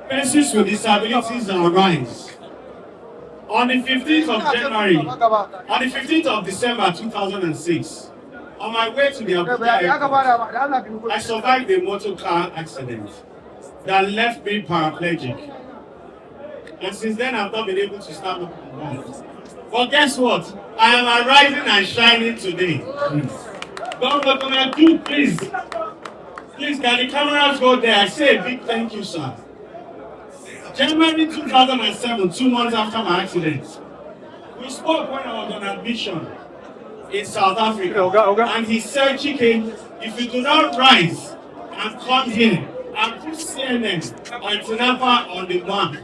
Persons with disabilities arise. On the 15th of January, on the 15th of December 2006, on my way to the Abuja airport, I survived a motor car accident that left me paraplegic. And since then, I've not been able to stand up and walk. But guess what? I am arising and shining today. But what can I do, please? Please, can the cameras go there? I say a big thank you, sir. January 2007, 2 months after my accident, we spoke when I was on admission in South Africa. And he said, Chike, if you do not rise and come here and put CNN and Tinapa on the map,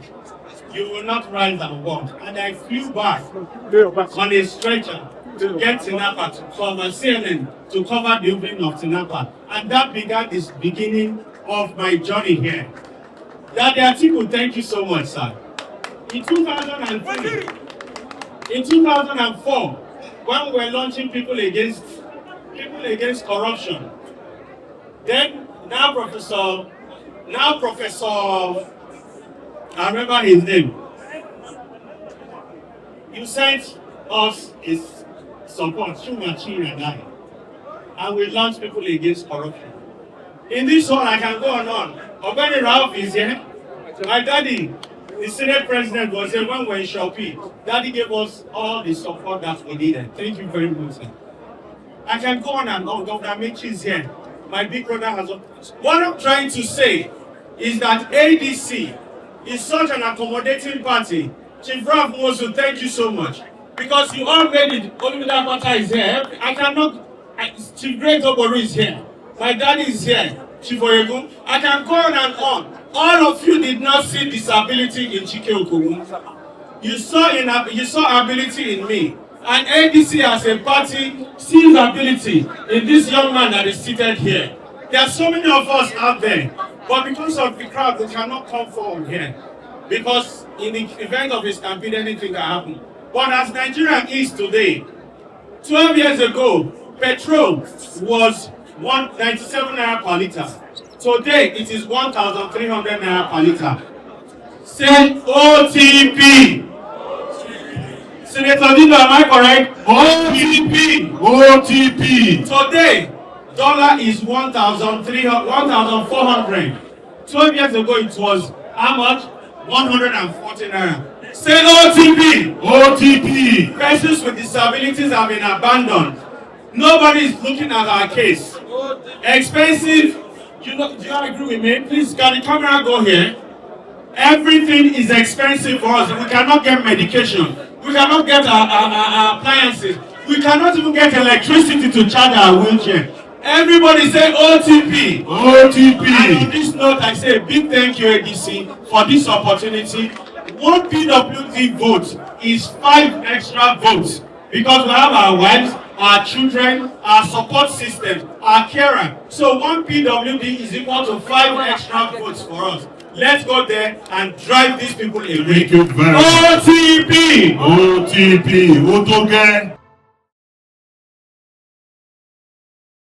you will not rise and walk. And I flew back on a stretcher to get Tinapa to cover CNN, to cover the opening of Tinapa. And that began this beginning of my journey here. Daddy Atiku, thank you so much, sir. In 2003, in 2004, when we were launching people against corruption, then now Professor, I remember his name. You sent us his support, Shumachi and I, and we launched people against corruption. In this one, I can go on. Ogani Ralph is here. My daddy, the Senate President, was here when we were in Shopee. Daddy gave us all the support that we needed. Thank you very much, sir. I can go on and on. Governor Michi is here. My big brother has. What I'm trying to say is that ADC is such an accommodating party. Chief Ralph Nwosu, thank you so much. Because you all made it. Olumide Akpata is here. I cannot. Chief Great Oboru is here. My daddy is here. Chief Oyegun. I can go on and on. All of you did not see disability in Chike Okogwu. You saw ability in me. And ADC as a party sees ability in this young man that is seated here. There are so many of us out there, but because of the crowd, we cannot come forward here. Because in the event of a stampede, anything can happen. But as Nigeria is today, 12 years ago, Petrol was 197 naira per litre. Today, it is 1,300 naira per litre. Say OTP. Senator Dino, am I correct? OTP. OTP. Today, dollar is 1,400. 12 years ago, it was how much? 140 naira. Say OTP. OTP. Persons with disabilities have been abandoned. Nobody is looking at our case. Expensive. Do you agree with me? Please, can the camera go here? Everything is expensive for us. We cannot get medication. We cannot get our appliances. We cannot even get electricity to charge our wheelchair. Everybody say OTP. OTP. And on this note, I say a big thank you, ADC, for this opportunity. One PWD vote is 5 extra votes because we have our wives, our children, our support system, our carer. So 1 PWD is equal to 5 extra votes for us. Let's go there and drive these people away. Thank you very much. OTP! OTP!